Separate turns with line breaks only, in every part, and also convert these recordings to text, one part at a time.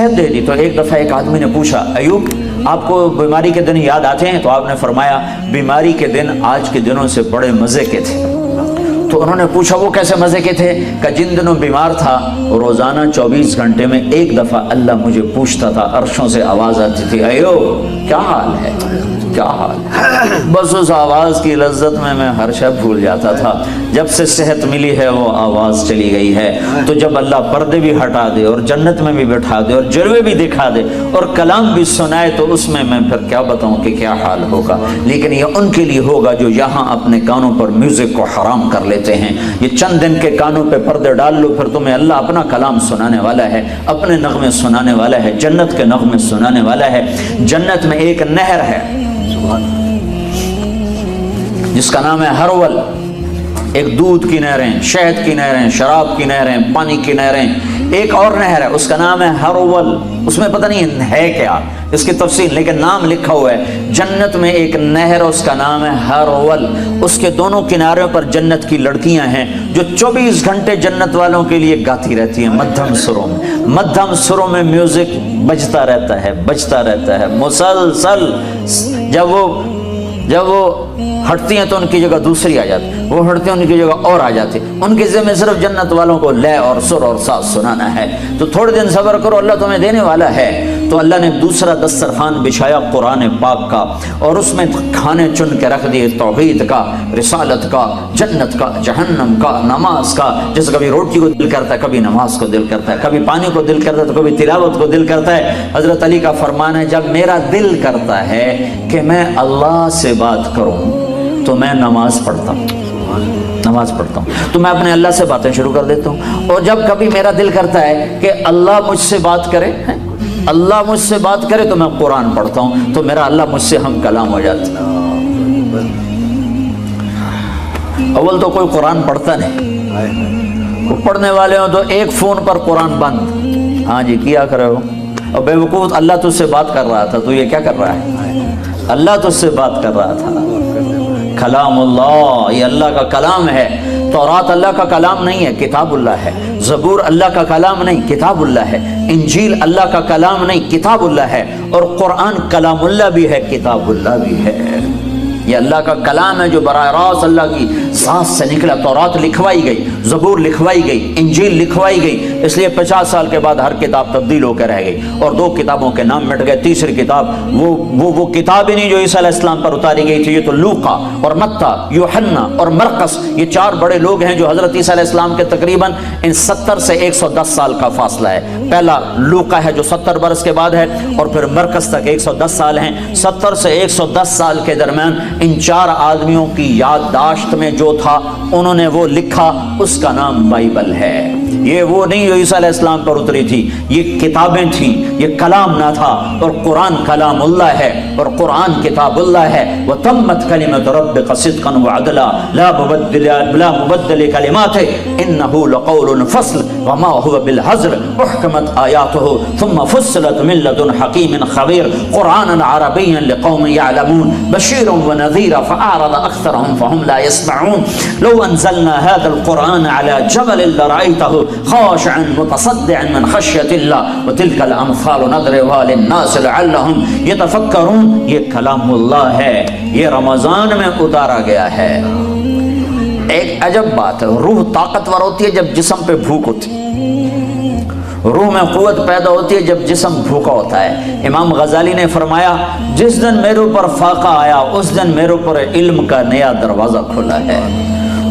صحت دے دی۔ تو ایک دفعہ ایک آدمی نے پوچھا ایوب آپ کو بیماری کے دن یاد آتے ہیں؟ تو آپ نے فرمایا بیماری کے دن آج کے دنوں سے بڑے مزے کے تھے۔ تو انہوں نے پوچھا وہ کیسے مزے کے تھے؟ کہ جن دنوں بیمار تھا روزانہ 24 گھنٹے میں ایک دفعہ اللہ مجھے پوچھتا تھا، عرشوں سے آواز آتی تھی ایوب کیا حال ہے، کیا حال ہے؟ بس اس آواز کی لذت میں ہر شے بھول جاتا تھا۔ جب سے صحت ملی ہے وہ آواز چلی گئی ہے۔ تو جب اللہ پردے بھی ہٹا دے اور جنت میں بھی بٹھا دے اور جلوے بھی دکھا دے اور کلام بھی سنائے تو اس میں پھر کیا بتاؤں کہ کیا حال ہوگا۔ لیکن یہ ان کے لیے ہوگا جو یہاں اپنے کانوں پر میوزک کو حرام کر لیتے ہیں۔ یہ چند دن کے کانوں پہ پردے ڈال لو، پھر تمہیں اللہ اپنا کلام سنانے والا ہے، اپنے نغمے سنانے والا ہے، جنت کے نغمے سنانے والا ہے۔ جنت میں ایک نہر ہے جس کا نام ہے ہرول، ایک دودھ کی نہریں، شہد کی نہریں، شراب کی نہریں، پانی کی نہریں۔ ایک اور نہر ہے اس کا نام ہے ہرول، اس میں پتہ نہیں ہے کیا اس کی تفصیل، لیکن نام لکھا ہوا ہے۔ جنت میں ایک نہر اس کا نام ہے ہرول، اس کے دونوں کناروں پر جنت کی لڑکیاں ہیں جو 24 گھنٹے جنت والوں کے لیے گاتی رہتی ہیں مدھم سروں میں۔ مدھم سروں میں میوزک بجتا رہتا ہے، بجتا رہتا ہے مسلسل۔ جب وہ ہٹتی ہیں تو ان کی جگہ دوسری آ جاتی، وہ ہٹتی ہیں ان کی جگہ اور آ جاتی۔ ان کے ذمہ صرف جنت والوں کو لے اور سر اور ساز سنانا ہے۔ تو تھوڑے دن صبر کرو، اللہ تمہیں دینے والا ہے۔ تو اللہ نے دوسرا دسترخوان بچھایا قرآن پاک کا، اور اس میں کھانے چن کے رکھ دیے توحید کا، رسالت کا، جنت کا، جہنم کا، نماز کا۔ جیسے کبھی روٹی کو دل کرتا ہے، کبھی نماز کو دل کرتا ہے، کبھی پانی کو دل کرتا ہے تو کبھی تلاوت کو دل کرتا ہے۔ حضرت علی کا فرمان ہے جب میرا دل کرتا ہے کہ میں اللہ سے بات کروں تو میں نماز پڑھتا ہوں، تو میں اپنے اللہ سے باتیں شروع کر دیتا ہوں۔ اور جب کبھی میرا دل کرتا ہے کہ اللہ مجھ سے بات کرے، اللہ مجھ سے بات کرے تو میں قرآن پڑھتا ہوں، تو میرا اللہ مجھ سے ہم کلام ہو جاتا ہے۔ اول تو کوئی قرآن پڑھتا نہیں، پڑھنے والے ہوں تو ایک فون پر قرآن بند، ہاں جی کیا کر رہے ہو؟ اور بے وقوف اللہ تجھ سے بات کر رہا تھا، تو یہ کیا کر رہا ہے؟ اللہ تجھ سے بات کر رہا تھا۔ کلام اللہ، یہ اللہ کا کلام ہے۔ تورات اللہ کا کلام نہیں ہے، کتاب اللہ ہے۔ زبور اللہ کا کلام نہیں، کتاب اللہ ہے۔ انجیل اللہ کا کلام نہیں، کتاب اللہ ہے۔ اور قرآن کلام اللہ بھی ہے، کتاب اللہ بھی ہے۔ یہ اللہ کا کلام ہے جو براہ راست اللہ کی ذات سے نکلا۔ تورات لکھوائی گئی، زبور لکھوائی گئی، انجیل لکھوائی گئی، اس لیے 50 سال کے بعد ہر کتاب تبدیل ہو کے رہ گئی اور 2 کتابوں کے نام مٹ گئے۔ تیسری کتاب وہ کتاب ہی نہیں جو عیسیٰ علیہ السلام پر اتاری گئی تھی۔ یہ تو لوقا اور متی، یوحنا اور مرقس، یہ 4 بڑے لوگ ہیں جو حضرت عیسیٰ علیہ السلام کے تقریباً ان 70 سے 110 سال کا فاصلہ ہے۔ پہلا لوقا ہے جو 70 برس کے بعد ہے، اور پھر مرقس تک 110 سال ہیں۔ 70 سے 110 سال کے درمیان ان 4 آدمیوں کی یادداشت میں جو تھا انہوں نے وہ لکھا، اس کا نام بائبل ہے۔ یہ وہ نہیں جو عیسیٰ علیہ السلام پر اتری تھی، یہ کتابیں تھیں، یہ کلام نہ تھا۔ اور قرآن کلام اللہ ہے اور قرآن کتاب اللہ ہے۔ وَتَمَّتْ كَلِمَةُ رَبِّكَ صِدْقًا وَعَدْلًا لَا مُبَدِّلَ لِكَلِمَاتِهِ إِنَّهُ لَقَوْلٌ فَصْلٌ وَمَا هُوَ بِالْهَزْلِ أُحْكِمَتْ آيَاتُهُ ثُمَّ فُصِّلَتْ مِن لَّدُنْ حَكِيمٍ خَبِيرٍ قُرْآنًا عَرَبِيًّا لِقَوْمٍ يَعْلَمُونَ بَشِيرًا وَنَذِيرًا فَأَعْرَضَ أَكْثَرُهُمْ فَهُمْ لَا يَسْمَعُونَ لَوْ أَنزَلْنَا هَذَا الْقُرْآنَ عَلَى جَبَلٍ لَّرَأَيْتَهُ خاشعا متصدعا من خشية الله وتلك الأمثال نضربها للناس لعلهم يتفكرون۔ یہ کلام اللہ ہے، یہ رمضان میں اتارا گیا ہے۔ ایک عجب بات ہے، روح طاقتور ہوتی ہے جب جسم پہ بھوک ہوتی ہے، روح میں قوت پیدا ہوتی ہے جب جسم بھوکا ہوتا ہے۔ امام غزالی نے فرمایا جس دن میرے اوپر فاقہ آیا اس دن میرے اوپر علم کا نیا دروازہ کھلا ہے۔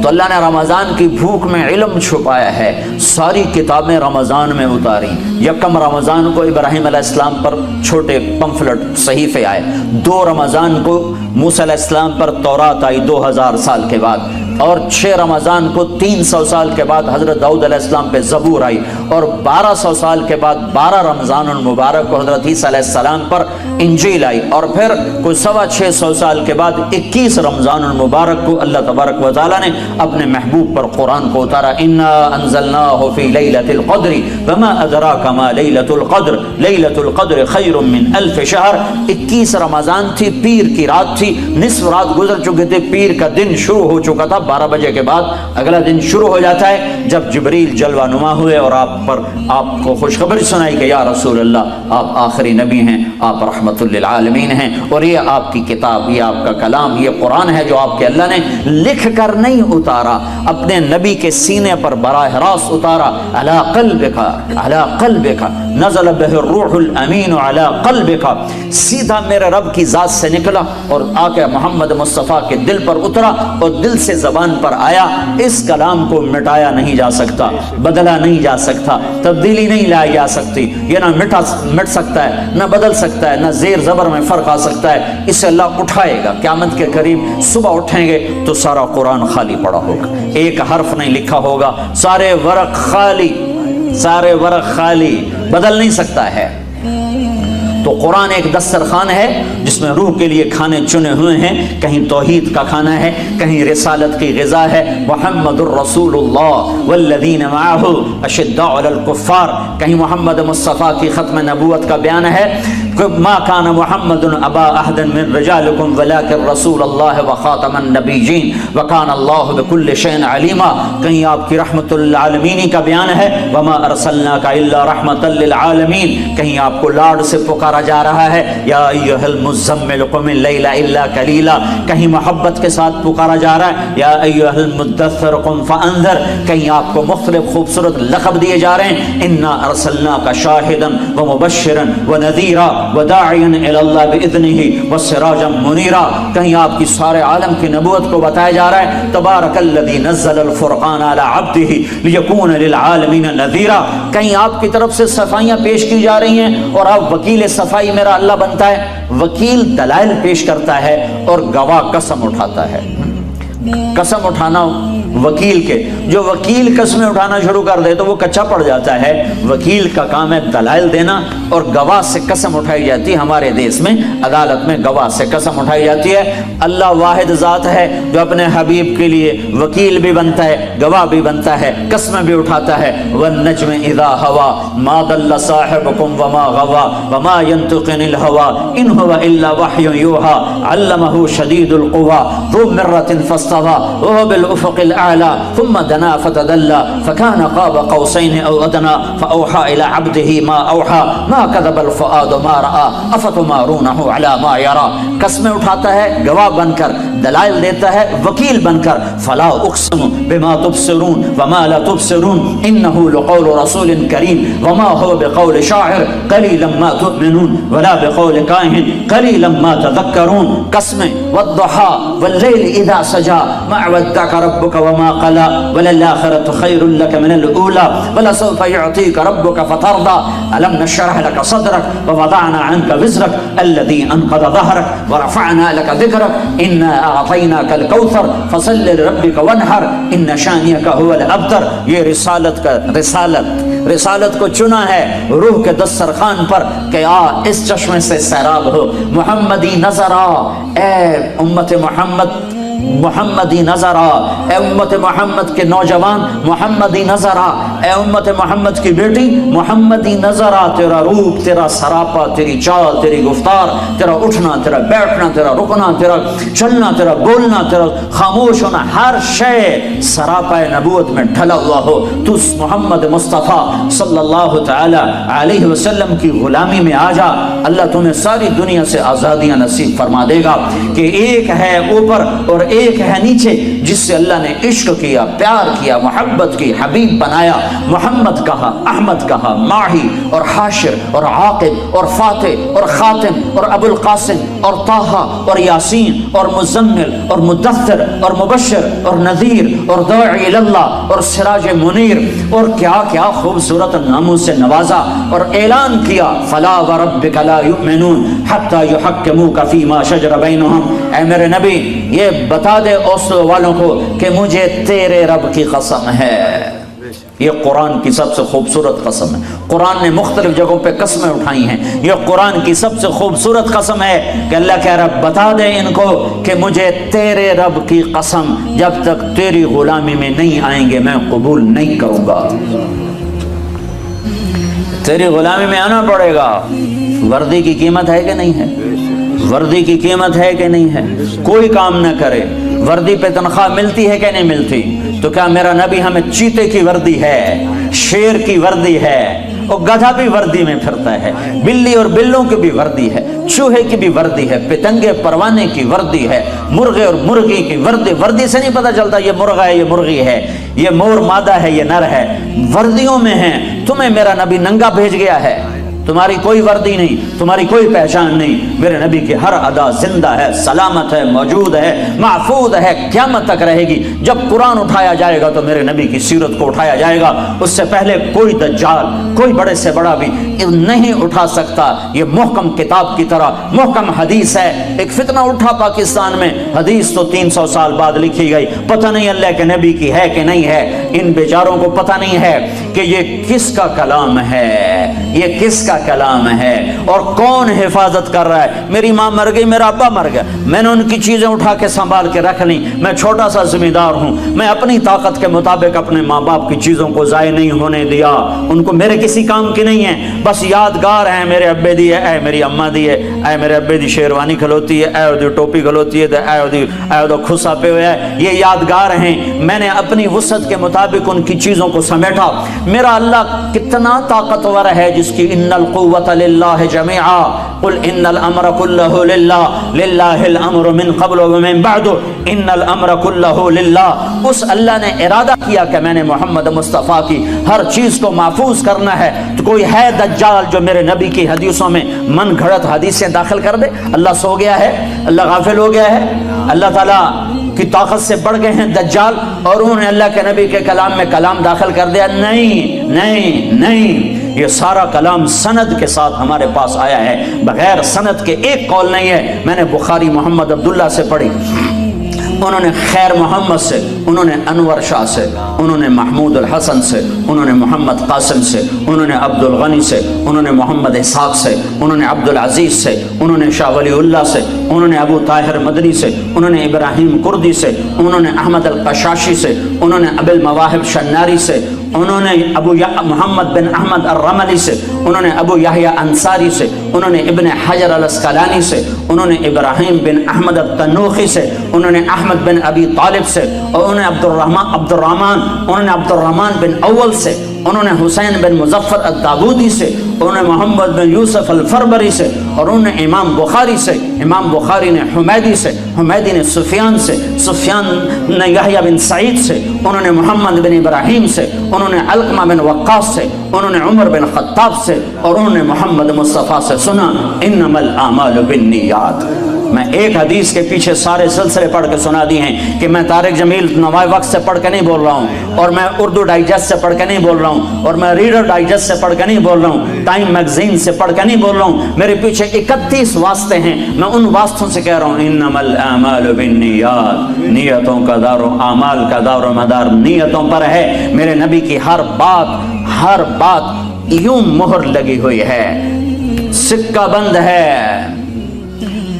تو اللہ نے رمضان کی بھوک میں علم چھپایا ہے، ساری کتابیں رمضان میں اتاری۔ یکم رمضان کو ابراہیم علیہ السلام پر چھوٹے پمفلٹ صحیفے آئے، 2 رمضان کو موسیٰ علیہ السلام پر تورات آئی 2000 سال کے بعد، اور 6 رمضان کو 300 سال کے بعد حضرت داؤد علیہ السلام پہ زبور آئی، اور 1200 سال کے بعد 12 رمضان المبارک کو حضرت عیسیٰ علیہ السلام پر انجیل آئی، اور پھر کوئی 650 سال کے بعد 21 رمضان المبارک کو اللہ تبارک و تعالیٰ نے اپنے محبوب پر قرآن کو اتارا۔ انا انزلناہ فی لیلۃ القدر وما ادراک ما لیلۃ القدر لیلۃ القدر خیر من 1000 شہر۔ 21 رمضان تھی، پیر کی رات تھی، نصف رات گزر چکے تھے، پیر کا دن شروع ہو چکا تھا، 12 بجے کے بعد اگلا دن شروع ہو جاتا ہے جب جبریل جلوہ نما ہوئے اور آپ پر آپ کو خوشخبری سنائی کہ یا رسول اللہ آپ آخری نبی ہیں، آپ رحمت للعالمین ہیں، اور یہ آپ کی کتاب، یہ آپ کا کلام، یہ قرآن ہے جو آپ کے اللہ نے لکھ کر نہیں اتارا، اپنے نبی کے سینے پر براہ راست اتارا، علی قلبک نزل بہ الروح الامین علی قلبک، سیدھا میرے رب کی ذات سے نکلا اور آ کے محمد مصطفیٰ کے دل پر اترا اور دل سے زبان پر آیا۔ اس کلام کو مٹایا نہیں جا سکتا، بدلا نہیں جا سکتا، تبدیلی نہیں لائی جا سکتی، یہ نہ مٹ سکتا ہے، نہ بدل سکتا ہے، نہ زیر زبر میں فرق آ سکتا ہے۔ اسے اللہ اٹھائے گا قیامت کے قریب، صبح اٹھیں گے تو سارا قرآن خالی پڑا ہوگا، ایک حرف نہیں لکھا ہوگا، سارے ورق خالی، بدل نہیں سکتا ہے۔ تو قرآن ایک دسترخوان ہے جس میں روح کے لیے کھانے چنے ہوئے ہیں، کہیں توحید کا کھانا ہے، کہیں رسالت کی غذا ہے، محمد الرسول اللہ والذین معہ اشداء علی الکفار، کہیں محمد مصطفیٰ کی ختم نبوت کا بیان ہے، ما کان محمد ابا احد من رجالکم ولکن رسول اللہ وخاتم النبیین وکان اللہ بکل شیء علیما، کہیں آپ کی رحمت للعالمین کا بیان ہے، وما ارسلناک الا رحمتا للعالمین، کہیں آپ کو لاڈ سے پکارا جا رہا ہے، یا ایھا المزمل قم اللیل الا قلیلا، کہیں محبت کے ساتھ پکارا جا رہا ہے، یا ایھا المدثر قم فانذر، کہیں آپ کو مختلف خوبصورت لقب دیے جا رہے ہیں، انا ارسلناک شاہدا ومبشرا ونذیرا وداعیا الی اللہ باذنہ وسراجا منیرا، کہیں آپ کی سارے عالم کی نبوت کو بتایا جا رہا ہے، تبارک الذی نزل الفرقان علی عبدہ لیکون للعالمین نذیرا، کہیں آپ کی طرف سے صفائیاں پیش کی جا رہی ہیں اور آپ وکیل صفائی میرا اللہ بنتا ہے۔ وکیل دلائل پیش کرتا ہے اور گواہ قسم اٹھاتا ہے۔ قسم اٹھانا وکیل کے، جو وکیل قسمیں اٹھانا شروع کر دے تو وہ کچا پڑ جاتا ہے، وکیل کا کام ہے دلائل دینا، اور گواہ سے قسم اٹھائی جاتی ہے۔ ہمارے دیس میں عدالت میں گواہ سے قسم اٹھائی جاتی ہے۔ اللہ واحد ذات ہے جو اپنے حبیب کے لیے وکیل بھی بنتا ہے، گواہ بھی بنتا ہے، قسمیں بھی اٹھاتا ہے۔ والنجم اذا ہوا ما ضل صاحبکم وما غوا وما ينطق عن الهوى ان هو الا وحی یوحى علمہ شدید القوى ذو مرة فاستوى وهو بالافق الاعلى ثم دنا فتدلى فكان قاب قوسين او ادنى فاوحى الى عبده ما اوحى ما كذب الفؤاد ما راى افتمارونه على ما يرى، قسمیں اٹھاتا ہے گواہ بن کر، دلائل دیتا ہے وکیل بن کر۔ فلا اقسم بما تبصرون وما لا تبصرون انه لقول رسول کریم وما هو بقول شاعر قلیلا ما تؤمنون ولا بقول کاہن قلیلا ما تذکرون، قسمیں والضحى واللیل اذا سجى ما ودعك ربك وما قلى وللآخرة خير لك من الأولى ولسوف يعطيك ربك فترضى ألم نشرح لك صدرك ووضعنا عنك وزرك الذي أنقض ظهرك ورفعنا لك ذكرك إنا أعطيناك الكوثر فصل لربك وانحر إن شانئك هو الأبتر۔ یہ رسالت کو چنا ہے روح کے دسترخوان پر کہ آ اس چشمے سے سیراب ہو، محمدی نظر آ، اے امت محمدی نظر آ، اے امت محمد کے نوجوان محمدی نظر آ، اے امت محمد کی بیٹی محمدی نظر آ، تیرا روپ، تیرا سراپا، تیری چال، تیری گفتار، تیرا اٹھنا، تیرا بیٹھنا، تیرا رکنا، تیرا چلنا، تیرا بولنا، تیرا خاموش ہونا، ہر شے سراپا نبوت میں ڈھلا ہوا ہو۔ تو محمد مصطفیٰ صلی اللہ تعالی علیہ وسلم کی غلامی میں آ جا، اللہ تمہیں ساری دنیا سے آزادیاں نصیب فرما دے گا کہ ایک ہے اوپر اور ایک ہے نیچے، جس سے اللہ نے عشق کیا، پیار کیا، محبت کی، حبیب بنایا، محمد کہا، احمد کہا، ماہی اور حاشر اور عاقب اور فاتح اور خاتم اور ابو القاسم اور طٰہٰ اور یاسین اور مزمل اور مدثر اور مبشر اور نذیر اور داعی اللہ اور سراج منیر، اور کیا کیا خوبصورت ناموں سے نوازا اور اعلان کیا، فلا وربک لا یؤمنون حتی یحکموک فیما شجر بینہم۔ اے میرے نبی یہ بتا دے اوسلو والوں کو کہ مجھے تیرے رب کی قسم ہے۔ یہ قرآن کی سب سے خوبصورت قسم ہے۔ قرآن نے مختلف جگہوں پہ قسمیں اٹھائی ہیں، یہ قرآن کی سب سے خوبصورت قسم ہے کہ اللہ کہہ رہا بتا دے ان کو کہ مجھے تیرے رب کی قسم، جب تک تیری غلامی میں نہیں آئیں گے میں قبول نہیں کروں گا۔ تیری غلامی میں آنا پڑے گا۔ وردی کی قیمت ہے کہ نہیں ہے؟ وردی کی قیمت ہے کہ نہیں ہے؟ کوئی کام نہ کرے، وردی پہ تنخواہ ملتی ہے کہ نہیں ملتی؟ تو کیا میرا نبی ہمیں چیتے کی وردی ہے؟ شیر کی وردی ہے، اور گدھا بھی وردی میں پھرتا ہے، بلی اور بلوں کی بھی وردی ہے، چوہے کی بھی وردی ہے، پتنگے پروانے کی وردی ہے، مرغے اور مرغی کی وردی۔ وردی سے نہیں پتہ چلتا یہ مرغا ہے یہ مرغی ہے، یہ مور مادہ ہے یہ نر ہے، وردیوں میں ہیں۔ تمہیں میرا نبی ننگا بھیج گیا ہے، تمہاری کوئی وردی نہیں، تمہاری کوئی پہچان نہیں۔ میرے نبی کی ہر ادا زندہ ہے، سلامت ہے، موجود ہے، محفوظ ہے، قیامت تک رہے گی۔ جب قرآن اٹھایا جائے گا تو میرے نبی کی سیرت کو اٹھایا جائے گا، اس سے پہلے کوئی دجال، کوئی بڑے سے بڑا بھی نہیں اٹھا سکتا۔ یہ محکم کتاب کی طرح محکم حدیث ہے۔ ایک فتنہ اٹھا پاکستان میں، حدیث تو 300 سال بعد لکھی گئی، پتہ نہیں اللہ کے نبی کی ہے کہ نہیں ہے۔ ان بیچاروں کو پتہ نہیں ہے کہ یہ کس کا کلام ہے، یہ کس کا کلام ہے اور کون حفاظت کر رہا ہے۔ میری ماں مر گئی، میرا ابا مر گیا، میں نے ان کی چیزیں اٹھا کے سنبھال کے رکھ لی۔ میں چھوٹا سا ذمہ دار ہوں، میں اپنی طاقت کے مطابق اپنے ماں باپ کی چیزوں کو ضائع نہیں ہونے دیا۔ ان کو میرے کسی کام کی نہیں ہے، بس یادگار ہیں۔ میرے ابے دی ہے، اے میری اماں دی ہے، اے میرے ابے دی شیروانی کھلوتی ہے، اے دی ٹوپی کھلوتی ہے، اے دی خسا پہ ہویا ہے، یہ یادگار ہیں۔ میں نے اپنی وسعت کے مطابق ان کی چیزوں کو سمیٹا۔ میرا اللہ کتنا طاقتور ہے جس کی ان القوت للہ جميعا قل ان الامر كله للہ للہ الامر من قبل ومن بعد ان الامر كله للہ۔ اس اللہ نے ارادہ کیا کہ میں نے محمد مصطفیٰ کی ہر چیز کو محفوظ کرنا ہے۔ تو کوئی ہے دجال جو میرے نبی کی حدیثوں میں من گھڑت حدیثیں داخل کر دے؟ اللہ سو گیا ہے؟ اللہ غافل ہو گیا ہے؟ اللہ تعالیٰ کی طاقت سے بڑھ گئے ہیں دجال اور انہوں نے اللہ کے نبی کے کلام میں کلام داخل کر دیا؟ نہیں نہیں نہیں، یہ سارا کلام سند کے ساتھ ہمارے پاس آیا ہے، بغیر سند کے ایک قول نہیں ہے۔ میں نے بخاری محمد عبداللہ سے پڑھی، انہوں نے خیر محمد سے، انہوں نے انور شاہ سے، انہوں نے محمود الحسن سے، انہوں نے محمد قاسم سے، انہوں نے عبد الغنی سے، انہوں نے محمد اسحاق سے، انہوں نے عبد العزیز سے، انہوں نے شاہ ولی اللہ سے، انہوں نے ابو طاہر مدنی سے، انہوں نے ابراہیم کردی سے، انہوں نے احمد القشاشی سے، انہوں نے ابو المواہب شناری سے، انہوں نے ابو محمد بن احمد الرملی سے، انہوں نے ابو یحییٰ انصاری سے، انہوں نے ابن حجر الاسقلانی سے، انہوں نے ابراہیم بن احمد التنوخی سے، انہوں نے احمد بن ابی طالب سے، اور انہوں نے عبد الرحمن بن اول سے، انہوں نے حسین بن مظفر الدابودی سے، انہوں نے محمد بن یوسف الفربری سے، اور انہوں نے امام بخاری سے، امام بخاری نے حمیدی سے، حمیدی نے سفیان سے، سفیان نے یحییٰ بن سعید سے، انہوں نے محمد بن ابراہیم سے، انہوں نے علقمہ بن وقاص سے، انہوں نے عمر بن خطاب سے، اور انہوں نے محمد مصطفیٰ سے سنا انما الاعمال بالنیات۔ میں ایک حدیث کے پیچھے سارے سلسلے پڑھ کے سنا دیے ہیں کہ میں طارق جمیل نوائے وقت سے پڑھ کے نہیں بول رہا ہوں، اور میں اردو ڈائجسٹ سے پڑھ کے نہیں بول رہا ہوں، اور میں ریڈر ڈائجسٹ سے پڑھ کے نہیں بول رہا ہوں، ٹائم میگزین سے پڑھ کے نہیں بول رہا ہوں۔ میرے پیچھے 31 واسطے ہیں، میں ان واسطوں سے کہہ رہا ہوں انما الاعمال بالنیات۔ نیتوں کا دار و اعمال کا دار و مدار نیتوں پر ہے۔ میرے نبی کی ہر بات یوں مہر لگی ہوئی ہے، سکہ بند ہے۔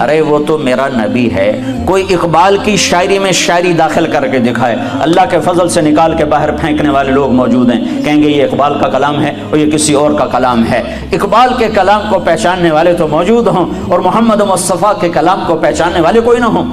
ارے وہ تو میرا نبی ہے، کوئی اقبال کی شاعری میں شاعری داخل کر کے دکھائے، اللہ کے فضل سے نکال کے باہر پھینکنے والے لوگ موجود ہیں، کہیں گے یہ اقبال کا کلام ہے اور یہ کسی اور کا کلام ہے۔ اقبال کے کلام کو پہچاننے والے تو موجود ہوں اور محمد مصطفیٰ کے کلام کو پہچاننے والے کوئی نہ ہوں۔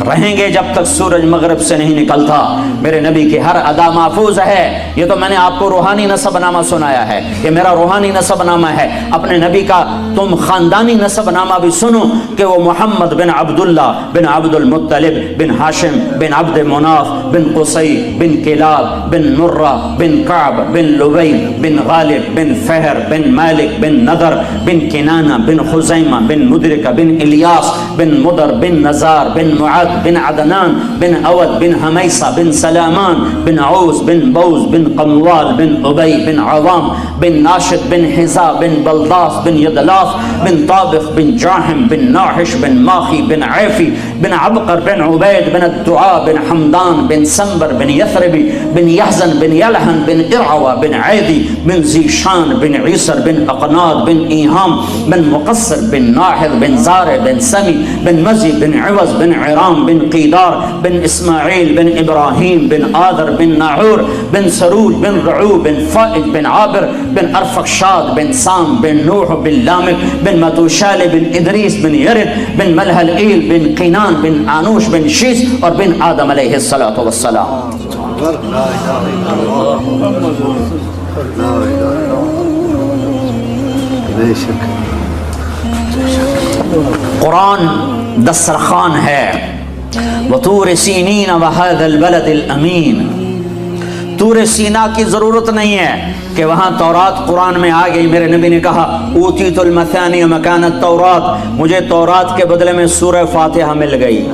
رہیں گے جب تک سورج مغرب سے نہیں نکلتا۔ میرے نبی کی ہر ادا محفوظ ہے۔ یہ تو میں نے آپ کو روحانی نسب نامہ سنایا ہے، یہ میرا روحانی نسب نامہ ہے۔ اپنے نبی کا تم خاندانی نسب نامہ بھی سنو کہ وہ محمد بن عبداللہ بن عبد المطلب بن ہاشم بن عبد مناف بن قصی بن کلاب بن مرہ بن کعب بن لبی بن غالب بن فہر بن مالک بن نضر بن کنانہ بن خزیمہ بن مدرکہ بن الیاس بن مدر بن نزار بن معد بن عدنان بن اود بن حمیسہ بن سلامان بن عوز بن بوز بن قموال بن ابی بن عوام بن ناشد بن حزا بن بلداس بن یدلاف بن طابخ بن جاہم بن ناحش بن ماخی بن عیفی بن عبقر بن عبید بن الدعاء بن حمدان بن سنبر بن یثربی بن یحزن بن یلحن بن ارعوہ بن عیدی بن زیشان بن عیسر بن اقناد بن ایہام بن مقصر بن ناحر بن زارع بن سمی بن مزی بن عوض بن عرام بن قیدار بن اسماعیل بن ابراہیم بن آدر بن ناعور بن سروج بن رعو بن فائد بن عابر بن ارفخشاد بن سام بن نوح بن لامک بن متوشال بن ادریس بن یرد بن ملحل ایل بن قینان بن آنوش بن شیس اور بن آدم علیہ السلام۔
بے شک
قرآن دسترخوان ہے. وطور سینین وہذا البلد الامین. طور سینا کی ضرورت نہیں ہے کہ وہاں تورات قرآن میں آ گئی. میرے نبی نے کہا اوتیت المثانی مکان التورات، مجھے تورات کے بدلے میں سورہ فاتحہ مل گئی.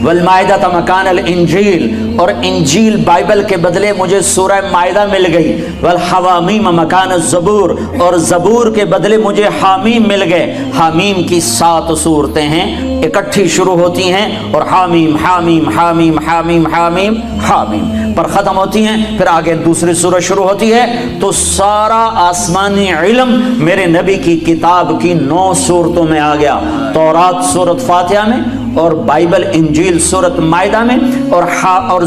والمائدہ مکان الانجیل، اور انجیل بائبل کے بدلے مجھے سورہ مائدہ مل گئی. والحوامیم مکان الزبور، اور زبور کے بدلے مجھے حامیم مل گئے. حامیم کی 7 صورتیں ہیں، اکٹھی شروع ہوتی ہیں اور حامیم حامیم حامیم حامیم حامیم حامیم پر ختم ہوتی ہیں، پھر آگے دوسری سورہ شروع ہوتی ہے. تو سارا آسمانی علم میرے نبی کی کتاب کی 9 صورتوں میں آ گیا. تورات سورۃ فاتحہ میں، اور بائبل انجیل سورۃ مائدہ میں، اور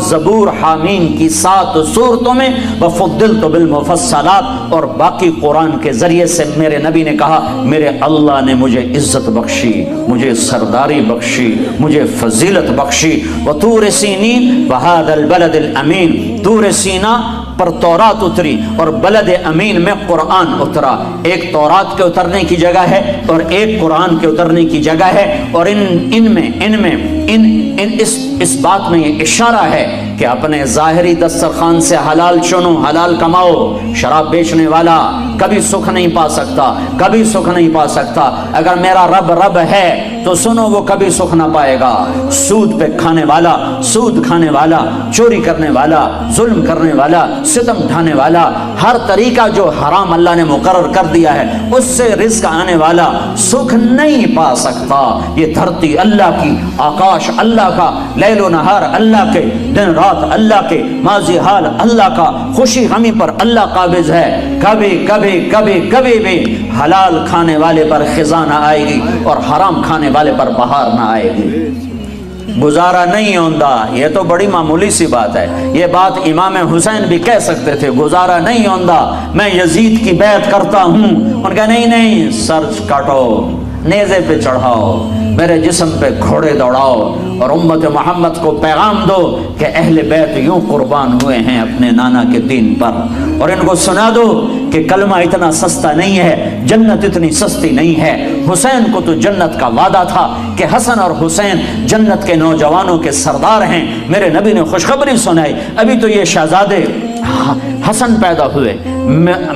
زبور حامیم کی 7 صورتوں میں. وفضلت بالمفصلات، اور باقی قرآن کے ذریعے سے میرے نبی نے کہا میرے اللہ نے مجھے عزت بخشی، مجھے سرداری بخشی، مجھے فضیلت بخشی. وطور سینین وہذا البلد الامین، طور سینا پر تورات اتری اور بلد امین میں قرآن اترا. ایک تورات کے اترنے کی جگہ ہے اور ایک قرآن کے اترنے کی جگہ ہے. اور اس بات میں یہ اشارہ ہے کہ اپنے ظاہری دسترخوان سے حلال چنو، حلال کماؤ. شراب بیچنے والا کبھی سکھ نہیں پا سکتا، کبھی سکھ نہیں پا سکتا. اگر میرا رب ہے تو سنو وہ کبھی سکھ نہ پائے گا. سود پہ کھانے والا، سود کھانے والا، چوری کرنے والا، ظلم کرنے والا، ستم ڈھانے والا، ہر طریقہ جو حرام اللہ نے مقرر کر دیا ہے اس سے رزق آنے والا سکھ نہیں پا سکتا. یہ دھرتی اللہ کی، آکاش اللہ کا، لیل و نہار اللہ کے، دن رات اللہ کے، ماضی حال اللہ کا، خوشی غمی پر اللہ قابض ہے. کبھی کبھی کبھی کبھی بھی حلال کھانے والے پر خزاں نہ آئے گی اور حرام کھانے والے پر بہار نہ آئے گی. گزارا نہیں ہوندہ، یہ تو بڑی معمولی سی بات ہے. یہ بات امام حسین بھی کہہ سکتے تھے، گزارا نہیں ہوندہ، میں یزید کی بیعت کرتا ہوں. ان کا نہیں، سر کاٹو، نیزے پہ چڑھاؤ، میرے جسم پہ گھوڑے دوڑاؤ اور امت محمد کو پیغام دو کہ اہل بیت یوں قربان ہوئے ہیں اپنے نانا کے دین پر. اور ان کو سنا دو کہ کلمہ اتنا سستا نہیں ہے، جنت اتنی سستی نہیں ہے. حسین کو تو جنت کا وعدہ تھا کہ حسن اور حسین جنت کے نوجوانوں کے سردار ہیں. میرے نبی نے خوشخبری سنائی. ابھی تو یہ شہزادے حسن پیدا ہوئے.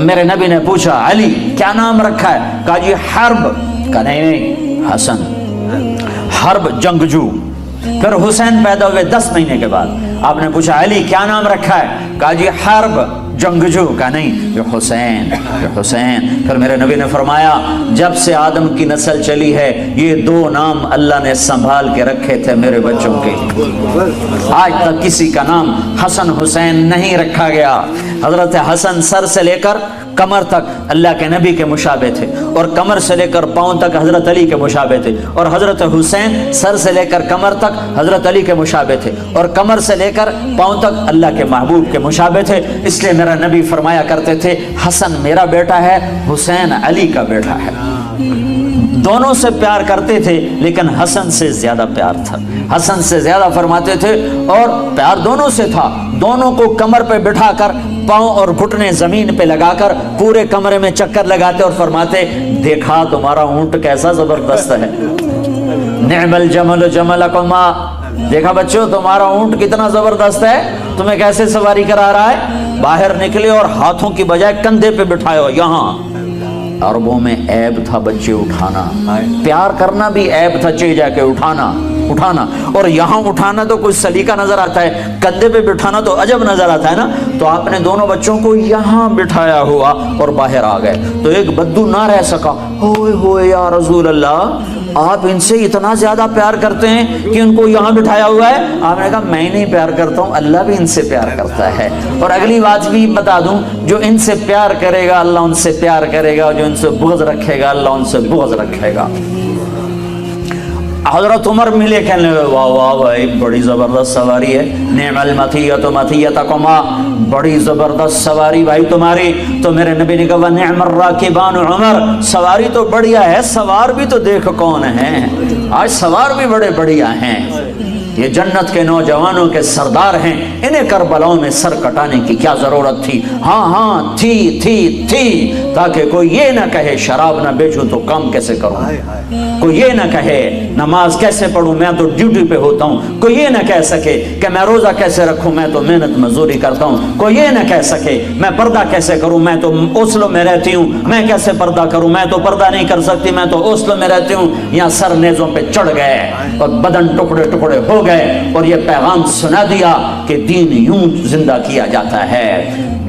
میرے نبی نے پوچھا علی کیا نام رکھا ہے؟ کہا جی حرب. کہا نہیں حسن. حرب جنگجو. پھر حسین پیدا ہوئے 10 مہینے کے بعد. آپ نے پوچھا علی کیا نام رکھا ہے؟ کہا جی حرب جنگجو. کا نہیں یہ حسین، یہ حسین. پھر میرے نبی نے فرمایا جب سے آدم کی نسل چلی ہے یہ 2 نام اللہ نے سنبھال کے رکھے تھے میرے بچوں کے. آج تک کسی کا نام حسن حسین نہیں رکھا گیا. حضرت حسن سر سے لے کر کمر تک اللہ کے نبی کے مشابہ تھے، اور کمر سے لے کر پاؤں تک حضرت علی کے مشابہ تھے. اور حضرت حسین سر سے لے کر کمر تک حضرت علی کے مشابہ تھے، اور کمر سے لے کر پاؤں تک اللہ کے محبوب کے مشابہ تھے. اس لیے میرا نبی فرمایا کرتے تھے حسن میرا بیٹا ہے، حسین علی کا بیٹا ہے. دونوں سے پیار کرتے تھے لیکن حسن سے زیادہ پیار تھا. حسن سے زیادہ فرماتے تھے اور پیار دونوں سے تھا. دونوں کو کمر پہ بٹھا کر پاؤں اور گھٹنے زمین پہ لگا کر پورے کمرے میں چکر لگاتے اور فرماتے دیکھا تمہارا اونٹ کیسا زبردست ہے. نعم الجمل جملکما. دیکھا بچوں تمہارا اونٹ کتنا زبردست ہے، تمہیں کیسے سواری کرا رہا ہے. باہر نکلے اور ہاتھوں کی بجائے کندھے پہ بٹھائے ہو. یہاں عربوں میں عیب تھا بچے اٹھانا، پیار کرنا بھی عیب تھا، چے جا کے اٹھانا. اور یہاں اٹھانا تو کوئی سلیقہ نظر آتا ہے، کندھے پہ بٹھانا تو عجب نظر آتا ہے نا. تو آپ نے دونوں بچوں کو یہاں بٹھایا ہوا اور باہر آ گئے. تو ایک بدو نہ رہ سکا، ہوئے ہوئے یا رسول اللہ آپ ان سے اتنا زیادہ پیار کرتے ہیں کہ ان کو یہاں بٹھایا ہوا ہے. آپ نے کہا میں نہیں پیار کرتا ہوں، اللہ بھی ان سے پیار کرتا ہے. اور اگلی بات بھی بتا دوں، جو ان سے پیار کرے گا اللہ ان سے پیار کرے گا، جو ان سے بغض رکھے گا اللہ ان سے بغض رکھے گا. حضرت عمر ملے کہنے لگے واہ واہ بھائی بڑی زبردست سواری ہے. نعم المطیۃ مطیتکما، بڑی زبردست سواری بھائی تمہاری. تو میرے نبی نے کہا نعم الراکبان عمر، سواری تو بڑھیا ہے، سوار بھی تو دیکھ کون ہیں، آج سوار بھی بڑے بڑھیا ہیں. یہ جنت کے نوجوانوں کے سردار ہیں، انہیں کربلاؤں میں سر کٹانے کی کیا ضرورت تھی؟ ہاں ہاں تھی، تاکہ کوئی یہ نہ کہے شراب نہ بیچوں تو کام کیسے کروں، کوئی یہ نہ کہے نماز کیسے پڑھوں، میں تو ڈیوٹی پہ ہوتا ہوں، کوئی یہ نہ کہہ سکے کہ میں روزہ کیسے رکھوں، میں تو محنت مزدوری کرتا ہوں، کوئی یہ نہ کہہ سکے میں پردہ کیسے کروں، میں تو اوسلو میں رہتی ہوں، میں کیسے پردہ کروں، میں تو پردہ نہیں کر سکتی، میں تو اوسلو میں رہتی ہوں۔ یہاں سر نیزوں پہ چڑھ گئے اور بدن ٹکڑے ٹکڑے ہو گئے اور یہ پیغام سنا دیا کہ دین یوں زندہ کیا جاتا ہے۔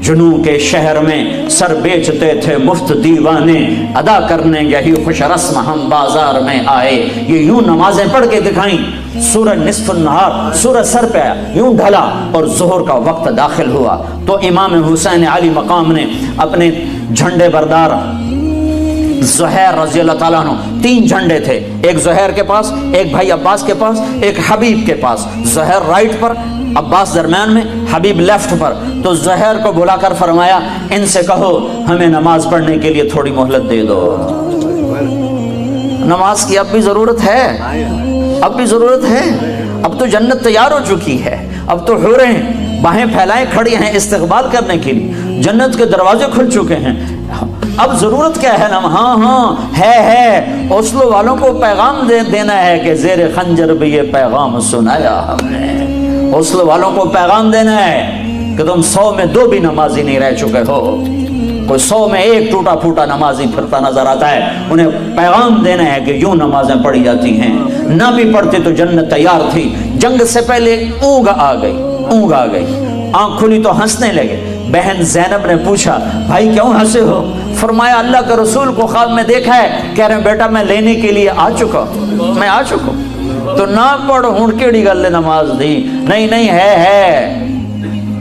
جنوں کے شہر میں سر بیچتے تھے مفت دیوانے، ادا کرنے یہی خوش رسم ہم بازار میں آئے۔ یہ یوں نمازیں پڑھ کے دکھائیں، سورج نصف النہار، سورج سر پہ آیا، یوں ڈھلا اور ظہر کا وقت داخل ہوا تو امام حسین علی مقام نے اپنے جھنڈے بردار زہیر رضی اللہ تعالیٰ عنہ، 3 جھنڈے تھے، ایک زہیر کے پاس، ایک بھائی عباس کے پاس، ایک حبیب کے پاس، زہیر رائٹ پر، عباس درمیان میں، حبیب لیفٹ پر۔ تو زہیر کو بلا کر فرمایا ان سے کہو ہمیں نماز پڑھنے کے لیے تھوڑی مہلت دے دو، نماز کی اب بھی ضرورت ہے، اب بھی ضرورت ہے، اب تو جنت تیار ہو چکی ہے، اب تو حوریں باہیں پھیلائے کھڑی ہیں استقبال کرنے کے لیے، جنت کے دروازے کھل چکے ہیں، اب ضرورت کیا ہے نا؟ ہاں ہے اوسلو والوں کو پیغام دینا ہے کہ زیر خنجر بھی یہ پیغام سنایا ہم نے، اوسلو والوں کو پیغام دینا ہے کہ تم 100 میں 2 بھی نمازی نہیں رہ چکے ہو، کوئی 100 میں 1 ٹوٹا پھوٹا نمازی پھرتا نظر آتا ہے، انہیں پیغام دینا ہے کہ یوں نمازیں پڑھی جاتی ہیں، نہ بھی پڑھتے تو جنت تیار تھی۔ جنگ سے پہلے اونگ آ گئی، آنکھ کھلی تو ہنسنے لگے۔ بہن زینب نے پوچھا بھائی کیوں ہنسے ہو؟ فرمایا اللہ کے رسول کو خواب میں دیکھا ہے، کہہ رہے ہیں بیٹا میں لینے کے لیے آ چکا ہوں، تو نہ پڑھ ہوں کیڑی گل نماز دی، نہیں ہے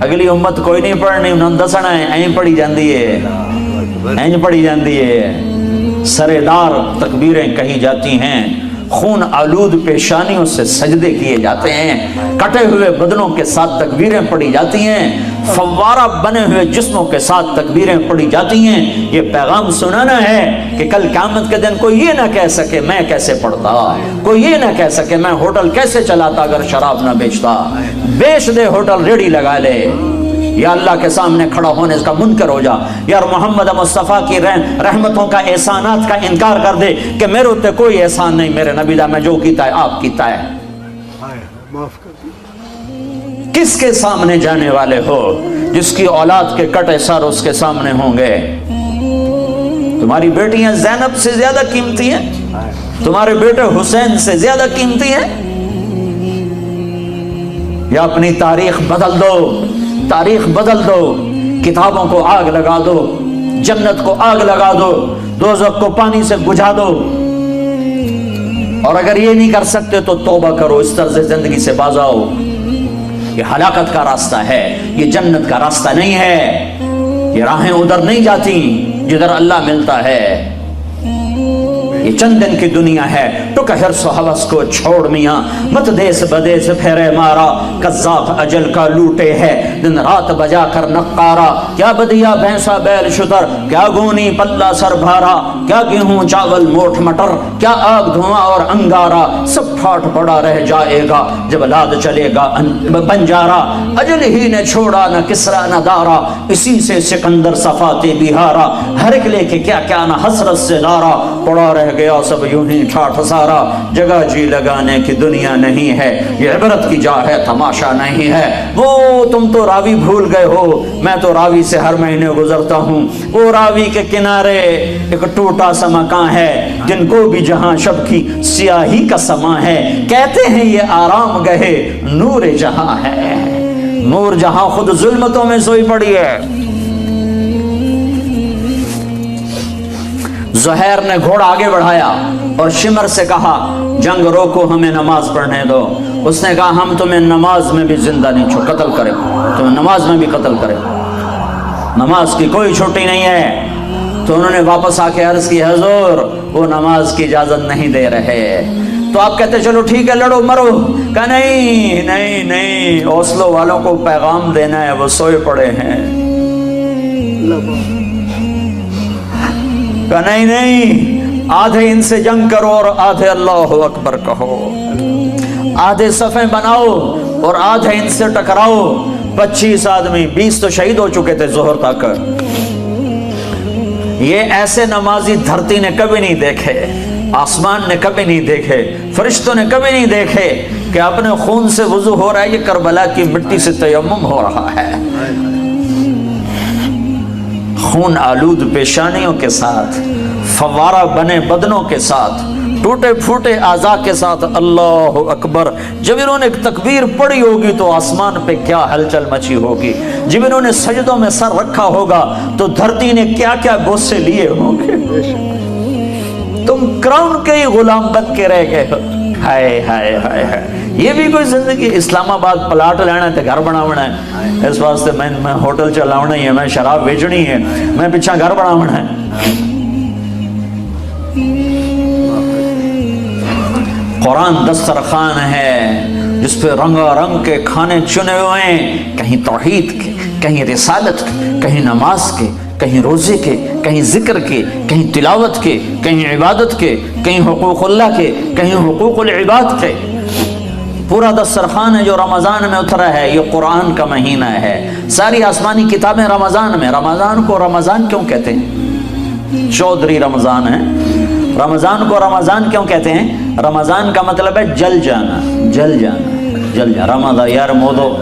اگلی امت کوئی نہیں پڑھنی، انہوں نے دسنا ہے، این پڑھی جاندی ہے، سرےدار تکبیریں کہی جاتی ہیں، خون آلود پیشانیوں سے سجدے کیے جاتے ہیں، کٹے ہوئے بدنوں کے ساتھ تکبیریں پڑھی جاتی ہیں، فوارہ بنے ہوئے جسموں کے ساتھ تکبیریں پڑھی جاتی ہیں۔ یہ پیغام سنانا ہے کہ کل قیامت کے دن کوئی یہ نہ کہہ سکے میں کیسے پڑھتا، کوئی یہ نہ کہہ سکے میں ہوٹل کیسے چلاتا اگر شراب نہ بیچتا، بیچ دے ہوٹل، ریڑھی لگا لے، یا اللہ کے سامنے کھڑا ہونے اس کا منکر ہو جا، یار محمد مصطفیٰ کی رحمتوں کا احسانات کا انکار کر دے کہ میرے اتنے کوئی احسان نہیں، میرے نبی دا میں جو کیتا ہے آپ کیتا ہے،
معاف کر دی۔
کس کے سامنے جانے والے ہو؟ جس کی اولاد کے کٹے سر اس کے سامنے ہوں گے۔ تمہاری بیٹیاں زینب سے زیادہ قیمتی ہیں، تمہارے بیٹے حسین سے زیادہ قیمتی ہیں، یا اپنی تاریخ بدل دو، کتابوں کو آگ لگا دو، جنت کو آگ لگا دو، دوزخ کو پانی سے بجھا دو، اور اگر یہ نہیں کر سکتے تو توبہ کرو، اس طرز زندگی سے باز آؤ۔ یہ ہلاکت کا راستہ ہے، یہ جنت کا راستہ نہیں ہے، یہ راہیں ادھر نہیں جاتی جدھر اللہ ملتا ہے، یہ چند دن کی دنیا ہے، ٹک حرص و حوث کو چھوڑ میاں، مت دیس بدیس پھیرے مارا، قذاق اجل کا لوٹے ہے دن رات بجا کر نقارا، کیا بدیا بھینسا بیل شتر، کیا گونی پلہ سر بھارا، کیا گیہوں چاول موٹ مٹر، کیا آگ دھواں اور انگارا، سب ٹھاٹ پڑا رہ جائے گا جب لاد چلے گا بنجارا، اجل ہی نے چھوڑا نہ کسرا نہ دارا، اسی سے سکندر صفاتے بہارا، ہر ایک لے کے کیا کیا نہ حسرت سے دارا، پڑا رہ گیا سب یوں ہی ٹھاٹھ سارا، جگہ جی لگانے کی دنیا نہیں ہے، یہ عبرت کی جا ہے تماشا نہیں ہے۔ وہ تم تو راوی بھول گئے ہو، میں تو راوی سے ہر مہینے گزرتا ہوں، وہ راوی کے کنارے ایک ٹوٹا سا مکان ہے جن کو بھی جہاں شب کی سیاہی کا سما ہے، کہتے ہیں یہ آرام گہے نور جہاں ہے، نور جہاں خود ظلمتوں میں سوئی پڑی ہے۔ زہیر نے گھوڑا آگے بڑھایا اور شمر سے کہا جنگ روکو، ہمیں نماز پڑھنے دو۔ اس نے کہا ہم تمہیں نماز میں بھی زندہ نہیں چھوڑ، قتل کریں، تمہیں نماز میں بھی قتل کریں، نماز کی کوئی چھٹی نہیں ہے۔ تو انہوں نے واپس آ کے عرض کی حضور وہ نماز کی اجازت نہیں دے رہے۔ تو آپ کہتے چلو ٹھیک ہے لڑو مرو، کہا نہیں نہیں نہیں، اوسلو والوں کو پیغام دینا ہے، وہ سوئے پڑے ہیں۔ کہا نہیں نہیں، آدھے ان سے جنگ کرو اور آدھے اللہ اکبر کہو، آدھے صفیں بناؤ اور آدھے ان سے ٹکراؤ. 25 آدمی 20 تو شہید ہو چکے تھے ظہر تک. یہ ایسے نمازی دھرتی نے کبھی نہیں دیکھے, آسمان نے کبھی نہیں دیکھے, فرشتوں نے کبھی نہیں دیکھے کہ اپنے خون سے وضو ہو رہا ہے, یہ کربلا کی مٹی سے تیمم ہو رہا ہے. خون آلود پیشانیوں کے ساتھ, فوارہ بنے بدنوں کے ساتھ, ٹوٹے پھوٹے اعضاء کے ساتھ. اللہ اکبر. جب انہوں نے ایک تکبیر پڑھی ہوگی تو آسمان پہ کیا ہلچل مچی ہوگی. جب انہوں نے سجدوں میں سر رکھا ہوگا تو دھرتی نے کیا کیا بوسے لیے ہوں گے. تم کراؤن کے ہی غلام بن کے رہ گئے ہو. ہائے ہائے ہائے ہائے. یہ بھی کوئی زندگی. اسلام آباد پلاٹ لینا ہے تو گھر بناونا ہے, اس واسطے میں ہوٹل چلاونا ہی ہے, میں شراب بیچنی ہے, میں پیچھا گھر بناونا ہے. قرآن دسترخوان ہے جس پہ رنگا رنگ کے کھانے چنے ہوئے ہیں, کہیں توحید کے, کہیں رسالت کے, کہیں نماز کے, کہیں روزے کے, کہیں ذکر کے, کہیں تلاوت کے, کہیں عبادت کے, کہیں حقوق اللہ کے, کہیں حقوق العباد کے. پورا دسترخوان ہے جو رمضان میں اترا ہے. یہ قرآن کا مہینہ ہے. ساری آسمانی کتابیں رمضان میں. رمضان کو رمضان کیوں کہتے ہیں؟ چودھری رمضان ہے. رمضان کو رمضان کیوں کہتے ہیں؟ رمضان کا مطلب ہے جل جانا, جل جانا, جل جانا. رمضان یار مودو,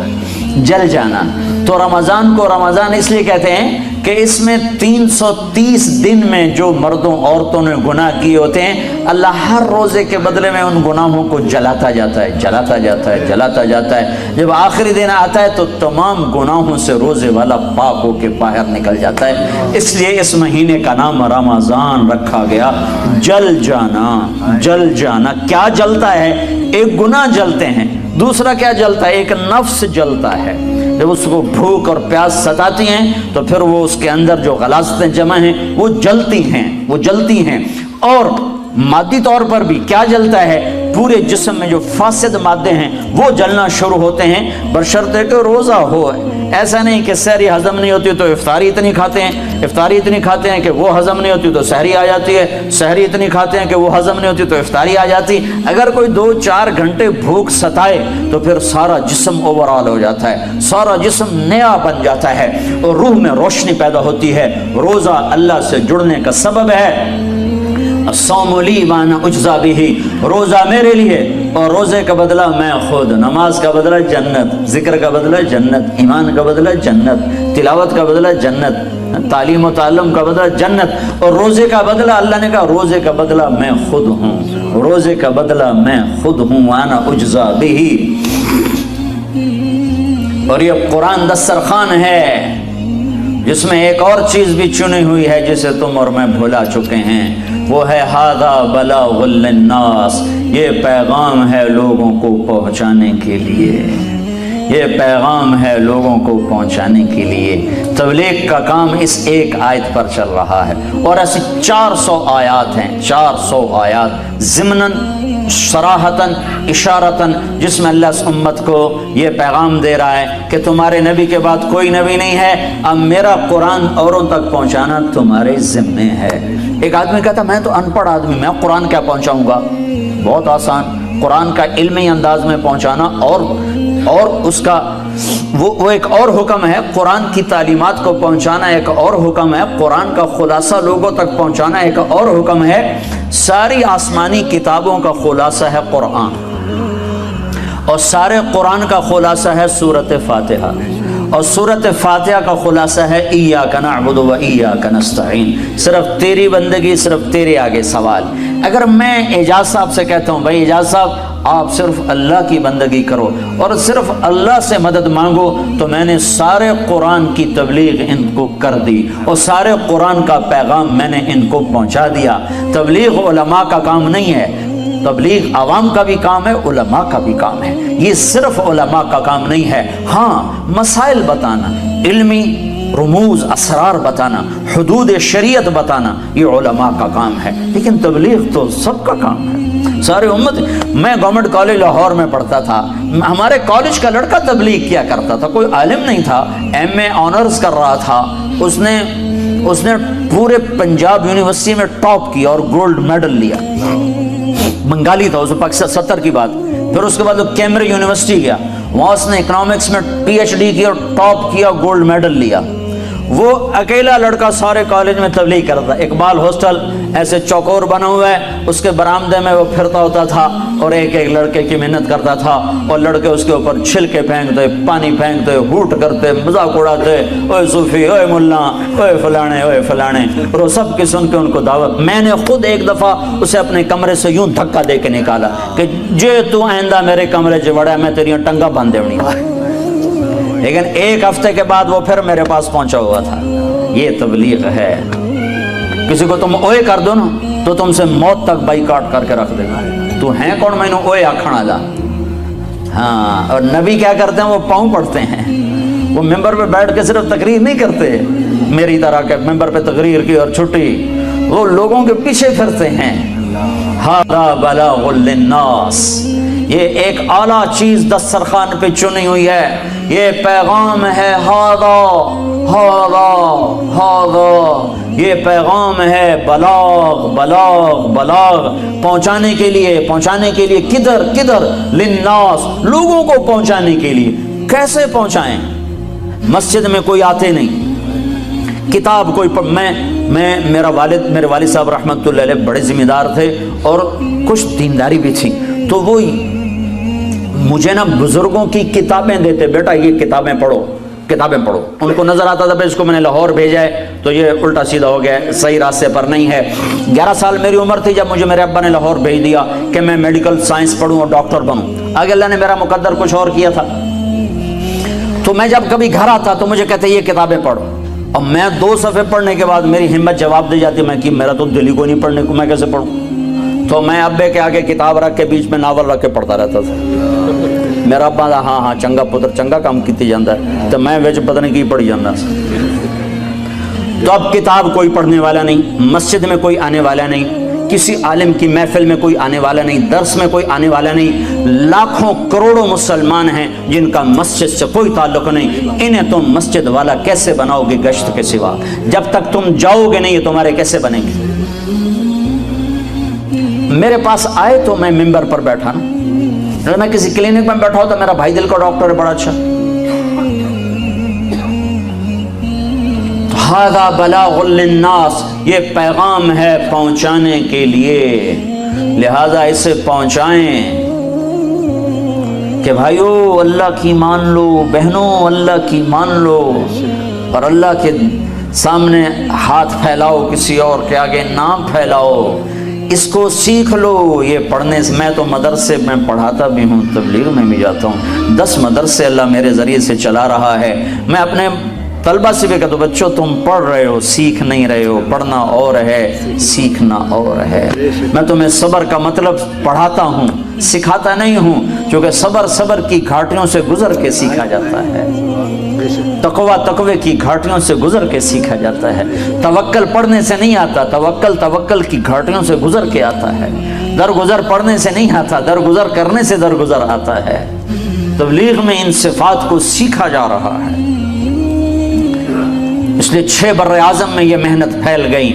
جل جانا. تو رمضان کو رمضان اس لیے کہتے ہیں کہ اس میں 330 دن میں جو مردوں عورتوں نے گناہ کیے ہوتے ہیں, اللہ ہر روزے کے بدلے میں ان گناہوں کو جلاتا جاتا ہے, جلاتا جاتا ہے, جلاتا جاتا ہے. جب آخری دن آتا ہے تو تمام گناہوں سے روزے والا پاک ہو کے باہر نکل جاتا ہے. اس لیے اس مہینے کا نام رمضان رکھا گیا. جل جانا, جل جانا. کیا جلتا ہے؟ ایک گناہ جلتے ہیں, دوسرا کیا جلتا ہے؟ ایک نفس جلتا ہے. جب اس کو بھوک اور پیاس ستاتی ہیں تو پھر وہ اس کے اندر جو غلاظتیں جمع ہیں وہ جلتی ہیں, وہ جلتی ہیں. اور مادی طور پر بھی کیا جلتا ہے؟ پورے جسم میں جو فاسد مادے ہیں وہ جلنا شروع ہوتے ہیں, بشرطے کہ روزہ ہو. ایسا نہیں کہ سحری ہضم نہیں ہوتی تو افطاری اتنی کھاتے ہیں, افطاری اتنی کھاتے ہیں کہ وہ ہضم نہیں ہوتی تو سحری آ جاتی ہے, سحری اتنی کھاتے ہیں کہ وہ ہضم نہیں ہوتی تو افطاری آ جاتی. اگر کوئی 2-4 گھنٹے بھوک ستائے تو پھر سارا جسم اوورآل ہو جاتا ہے, سارا جسم نیا بن جاتا ہے اور روح میں روشنی پیدا ہوتی ہے. روزہ اللہ سے جڑنے کا سبب ہے. الصوم لی وانا اجزا بہ. روزہ میرے لیے اور روزے کا بدلہ میں خود. نماز کا بدلہ جنت, ذکر کا بدلہ جنت, ایمان کا بدلہ جنت, تلاوت کا بدلہ جنت, تعلیم و تعلم کا بدلہ جنت. اور روزے کا بدلہ اللہ نے کہا روزے کا بدلہ میں خود ہوں, روزے کا بدلہ میں خود ہوں. وانا اجزا بہ. اور یہ قرآن دسترخوان ہے جس میں ایک اور چیز بھی چنی ہوئی ہے جسے تم اور میں بھلا چکے ہیں. وہ ہے ھذا بلاغ للناس. یہ پیغام ہے لوگوں کو پہنچانے کے لیے, یہ پیغام ہے لوگوں کو پہنچانے کے لیے. تبلیغ کا کام اس ایک آیت پر چل رہا ہے اور ایسی 400 آیات ہیں, 400 آیات ضمناً, صراحتاً, اشارتاً, جس میں اللہ اس امت کو یہ پیغام دے رہا ہے کہ تمہارے نبی کے بعد کوئی نبی نہیں ہے, اب میرا قرآن اوروں تک پہنچانا تمہارے ذمے ہے. ایک آدمی کہتا میں تو ان پڑھ آدمی, میں قرآن کیا پہنچاؤں گا؟ بہت آسان. قرآن کا علمی انداز میں پہنچانا اور اس کا وہ ایک اور حکم ہے. قرآن کی تعلیمات کو پہنچانا ایک اور حکم ہے. قرآن کا خلاصہ لوگوں تک پہنچانا ایک اور حکم ہے. ساری آسمانی کتابوں کا خلاصہ ہے قرآن, اور سارے قرآن کا خلاصہ ہے سورۃ فاتحہ, اور سورۃ فاتحہ کا خلاصہ ہے ایاک نعبد و ایاک نستعین. صرف تیری بندگی, صرف تیرے آگے سوال. اگر میں اعجاز صاحب سے کہتا ہوں بھائی اعجاز صاحب آپ صرف اللہ کی بندگی کرو اور صرف اللہ سے مدد مانگو, تو میں نے سارے قرآن کی تبلیغ ان کو کر دی اور سارے قرآن کا پیغام میں نے ان کو پہنچا دیا. تبلیغ علماء کا کام نہیں ہے, تبلیغ عوام کا بھی کام ہے, علماء کا بھی کام ہے. یہ صرف علماء کا کام نہیں ہے. ہاں, مسائل بتانا, علمی رموز اسرار بتانا, حدود شریعت بتانا, یہ علماء کا کام ہے. لیکن تبلیغ تو سب کا کام ہے, ساری امت. میں گورنمنٹ کالج لاہور میں پڑھتا تھا, ہمارے کالج کا لڑکا تبلیغ کیا کرتا تھا. کوئی عالم نہیں تھا, ایم اے آنرز کر رہا تھا. اس نے پورے پنجاب یونیورسٹی میں ٹاپ کیا اور گولڈ میڈل لیا. بنگالی تھا, اس پاکستان 70 کی بات, پھر اس کے بعد وہ کیمبرج یونیورسٹی گیا, وہاں اس نے اکنامکس میں PhD کی اور ٹاپ کیا, گولڈ میڈل لیا. وہ اکیلا لڑکا سارے کالج میں تبلیغ کرتا. اقبال ہاسٹل ایسے چوکور بنا ہوا ہے, اس کے برآمدے میں وہ پھرتا ہوتا تھا اور ایک ایک لڑکے کی محنت کرتا تھا, اور لڑکے اس کے اوپر چھلکے پھینکتے, پانی پھینکتے, ہوٹ کرتے, مذاق اڑاتے, اوے صوفی, اوے ملا, اوے فلانے, اوے فلانے, اور وہ سب کی سن کے ان کو دعوت. میں نے خود ایک دفعہ اسے اپنے کمرے سے یوں دھکا دے کے نکالا کہ جے تو آئندہ میرے کمرے سے بڑا ہے میں تیری ٹنگا باندھ دیونی. لیکن ایک ہفتے کے بعد وہ پھر میرے پاس پہنچا ہوا تھا. یہ تبلیغ ہے. کسی کو تم اوئے کر دو نا تو تم سے موت تک بائیکاٹ کر کے رکھ دے گا. تو ہیں کون میں نے اوئے آکھنا جا. ہاں, اور نبی کیا کرتے ہیں, وہ پاؤں پڑتے ہیں. وہ ممبر پہ بیٹھ کے صرف تقریر نہیں کرتے میری طرح کے ممبر پہ تقریر کی اور چھٹی, وہ لوگوں کے پیچھے پھرتے ہیں. ھذا بلاغ للناس, یہ ایک اعلیٰ چیز دسترخوان پہ چنی ہوئی ہے, یہ پیغام ہے. ھذا ھذا ھذا, یہ پیغام ہے. بلاغ بلاغ بلاغ, پہنچانے کے لیے کدھر کدھر, للناس, لوگوں کو پہنچانے کے لیے. کیسے پہنچائیں؟ مسجد میں کوئی آتے نہیں, کتاب کوئی میرے والد صاحب رحمۃ اللہ علیہ بڑے ذمہ دار تھے اور کچھ دینداری بھی تھی, تو وہی مجھے نا بزرگوں کی کتابیں دیتے, بیٹا یہ کتابیں پڑھو. ان کو نظر آتا تھا اس کو میں نے لاہور بھیجا ہے تو یہ الٹا سیدھا ہو گیا, صحیح راستے پر نہیں ہے. 11 سال میری عمر تھی جب مجھے میرے ابا نے لاہور بھیج دیا کہ میں میڈیکل سائنس پڑھوں اور ڈاکٹر بنوں. آگے اللہ نے میرا مقدر کچھ اور کیا تھا. تو میں جب کبھی گھر آتا تو مجھے کہتے یہ کتابیں پڑھو, اور میں 2 صفحے پڑھنے کے بعد میری ہمت جواب دے جاتی, میں کہ میرا تو دل ہی کو نہیں پڑھنے کو, میں کیسے پڑھوں. تو میں ابے کے آگے کتاب رکھ کے بیچ میں ناول رکھ کے پڑھتا رہتا تھا. میرا ابا ہاں چنگا پتر چنگا کام کیتی جاندہ ہے, تو میں ویچ پتہ نہیں کی پڑھی جاندہ. تو اب کتاب کوئی پڑھنے والا نہیں, مسجد میں کوئی آنے والا نہیں, کسی عالم کی محفل میں کوئی آنے والا نہیں, درس میں کوئی آنے والا نہیں. لاکھوں کروڑوں مسلمان ہیں جن کا مسجد سے کوئی تعلق نہیں. انہیں تم مسجد والا کیسے بناؤ گے گشت کے سوا؟ جب تک تم جاؤ گے نہیں یہ تمہارے کیسے بنیں گے؟ میرے پاس آئے تو میں ممبر پر بیٹھا نا, اگر میں کسی کلینک میں بیٹھا ہوں تو میرا بھائی دل کا ڈاکٹر ہے بڑا اچھا. ھذا بلاغ للناس, یہ پیغام ہے پہنچانے کے لیے, لہذا اسے پہنچائیں کہ بھائیو اللہ کی مان لو, بہنوں اللہ کی مان لو, اور اللہ کے سامنے ہاتھ پھیلاؤ, کسی اور کے آگے نہ پھیلاؤ. اس کو سیکھ لو. یہ پڑھنے سے, میں تو مدرسے میں پڑھاتا بھی ہوں, تبلیغ میں بھی جاتا ہوں, 10 مدرسے اللہ میرے ذریعے سے چلا رہا ہے. میں اپنے طلبہ سے بھی کہتا ہوں بچوں تم پڑھ رہے ہو, سیکھ نہیں رہے ہو. پڑھنا اور ہے, سیکھنا اور ہے. میں تمہیں صبر کا مطلب پڑھاتا ہوں, سکھاتا نہیں ہوں, کیونکہ صبر کی گھاٹیوں سے گزر کے سیکھا جاتا ہے. تقوی کی گھاٹیوں سے گزر کے سیکھا جاتا ہے. توکل پڑھنے سے نہیں آتا, توکل کی گھاٹیوں سے گزر کے آتا ہے. درگزر پڑھنے سے نہیں آتا, درگزر کرنے سے درگزر آتا ہے. تبلیغ میں ان صفات کو سیکھا جا رہا ہے. اس لیے 6 بر اعظم میں یہ محنت پھیل گئی.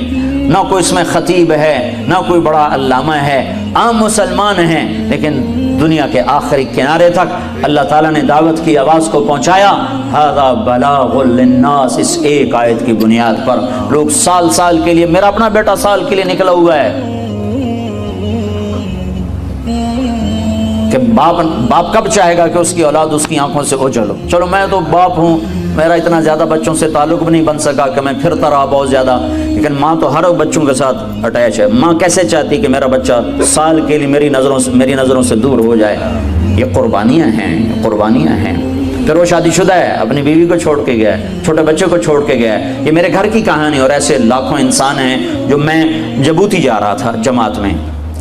نہ کوئی اس میں خطیب ہے, نہ کوئی بڑا علامہ ہے, عام مسلمان ہیں, لیکن دنیا کے آخری کنارے تک اللہ تعالیٰ نے دعوت کی آواز کو پہنچایا. ھذا بلاغ للناس, اس ایک آیت کی بنیاد پر لوگ سال کے لیے, میرا اپنا بیٹا سال کے لیے نکلا ہوا ہے کہ باپ کب چاہے گا کہ اس کی اولاد اس کی آنکھوں سے اوجھل ہو. چلو میں تو باپ ہوں, میرا اتنا زیادہ بچوں سے تعلق بھی نہیں بن سکا کہ میں پھرتا رہا بہت زیادہ, لیکن ماں تو ہر بچوں کے ساتھ اٹیچ ہے. ماں کیسے چاہتی کہ میرا بچہ سال کے لیے میری نظروں سے دور ہو جائے؟ یہ قربانیاں ہیں. پھر وہ شادی شدہ ہے, اپنی بیوی کو چھوڑ کے گیا ہے, چھوٹے بچے کو چھوڑ کے گیا ہے. یہ میرے گھر کی کہانی. اور ایسے لاکھوں انسان ہیں. جو میں جبوتی جا رہا تھا, جماعت میں